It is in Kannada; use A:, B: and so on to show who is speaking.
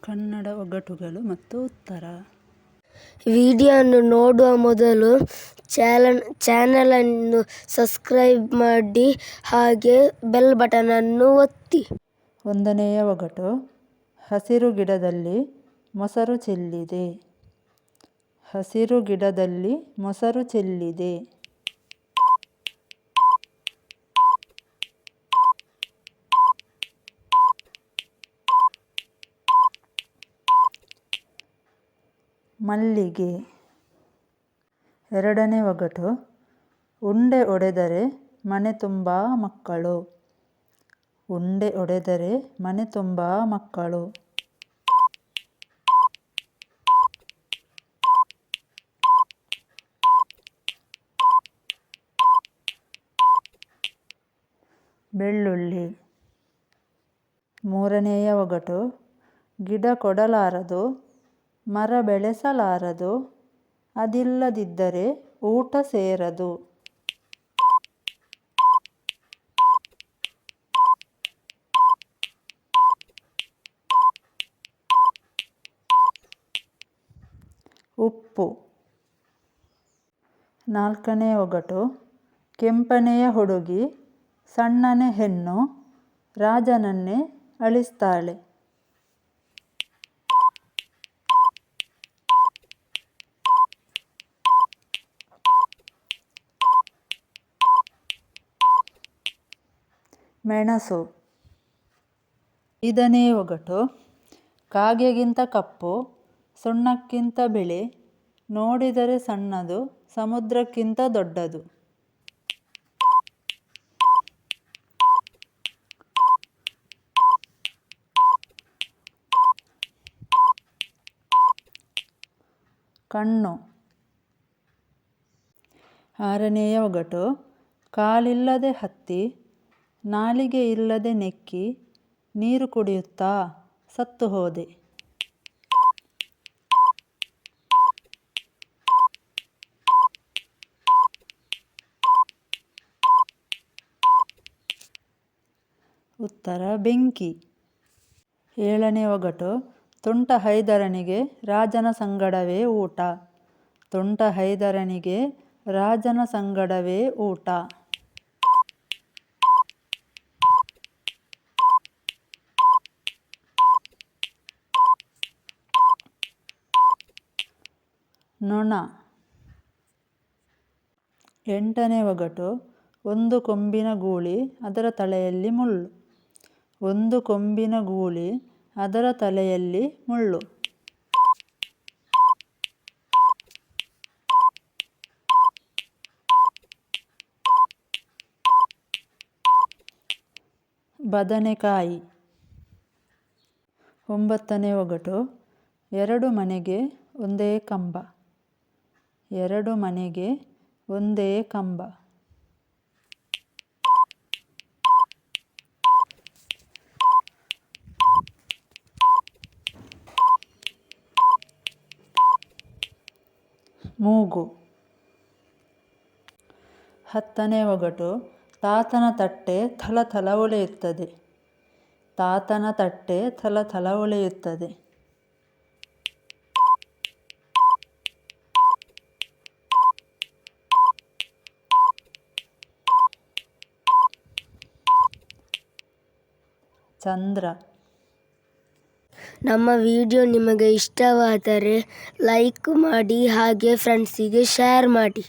A: ಕನ್ನಡ ಒಗಟುಗಳು ಮತ್ತು ಉತ್ತರ.
B: ವಿಡಿಯೋವನ್ನು ನೋಡುವ ಮೊದಲು ಚಾನಲನ್ನು ಸಬ್ಸ್ಕ್ರೈಬ್ ಮಾಡಿ ಹಾಗೆ ಬೆಲ್ ಬಟನ್ ಅನ್ನು ಒತ್ತಿ.
A: ಒಂದನೆಯ ಒಗಟು. ಹಸಿರು ಗಿಡದಲ್ಲಿ ಮೊಸರು ಚೆಲ್ಲಿದೆ. ಹಸಿರು ಗಿಡದಲ್ಲಿ ಮೊಸರು ಚೆಲ್ಲಿದೆ. ಮಲ್ಲಿಗೆ. ಎರಡನೇ ಒಗಟು. ಉಂಡೆ ಒಡೆದರೆ ಮನೆ ತುಂಬ ಮಕ್ಕಳು. ಉಂಡೆ ಒಡೆದರೆ ಮನೆ ತುಂಬ ಮಕ್ಕಳು. ಬೆಳ್ಳುಳ್ಳಿ. ಮೂರನೆಯ ಒಗಟು. ಗಿಡ ಕೊಡಲಾರದು, ಮರ ಬೆಳೆಸಲಾರದು, ಅದಿಲ್ಲದಿದ್ದರೆ ಊಟ ಸೇರದು. ಉಪ್ಪು. ನಾಲ್ಕನೇ ಒಗಟು. ಕೆಂಪನೆಯ ಹುಡುಗಿ ಸಣ್ಣನೆ ಹೆಣ್ಣು ರಾಜನನ್ನೇ ಅಳಿಸ್ತಾಳೆ. ಮೆಣಸು. ಐದನೇ ಒಗಟು. ಕಾಗೆಗಿಂತ ಕಪ್ಪು, ಸುಣ್ಣಕ್ಕಿಂತ ಬಿಳಿ, ನೋಡಿದರೆ ಸಣ್ಣದು, ಸಮುದ್ರಕ್ಕಿಂತ ದೊಡ್ಡದು. ಕಣ್ಣು. ಆರನೆಯ ಒಗಟು. ಕಾಲಿಲ್ಲದೆ ಹತ್ತಿ, ನಾಲಿಗೆ ಇಲ್ಲದೆ ನೆಕ್ಕಿ, ನೀರು ಕುಡಿಯುತ್ತಾ ಸತ್ತು ಹೋದೆ. ಉತ್ತರ ಬೆಂಕಿ. ಏಳನೇ ಒಗಟು. ತುಂಟ ಹೈದರನಿಗೆ ರಾಜನ ಸಂಗಡವೇ ಊಟ. ತುಂಟ ಹೈದರನಿಗೆ ರಾಜನ ಸಂಗಡವೇ ಊಟ. ನೊಣ. ಎಂಟನೇ ಒಗಟು. ಒಂದು ಕೊಂಬಿನ ಗೂಳಿ ಅದರ ತಲೆಯಲ್ಲಿ ಮುಳ್ಳು. ಒಂದು ಕೊಂಬಿನ ಗೂಳಿ ಅದರ ತಲೆಯಲ್ಲಿ ಮುಳ್ಳು. ಬದನೆಕಾಯಿ. ಒಂಬತ್ತನೇ ಒಗಟು. ಎರಡು ಮನೆಗೆ ಒಂದೇ ಕಂಬ. ಎರಡು ಮನೆಗೆ ಒಂದೇ ಕಂಬ. ಮೂಗು. ಹತ್ತನೇ ಒಗಟು. ತಾತನ ತಟ್ಟೆ ಥಲಥಲ ಹೊಳೆಯುತ್ತದೆ. ತಾತನ ತಟ್ಟೆ ಥಲಥಲ ಹೊಳೆಯುತ್ತದೆ. ಚಂದ್ರ.
B: ನಮ್ಮ ವಿಡಿಯೋ ನಿಮಗೆ ಇಷ್ಟವಾದರೆ ಲೈಕ್ ಮಾಡಿ ಹಾಗೆ ಫ್ರೆಂಡ್ಸಿಗೆ ಶೇರ್ ಮಾಡಿ.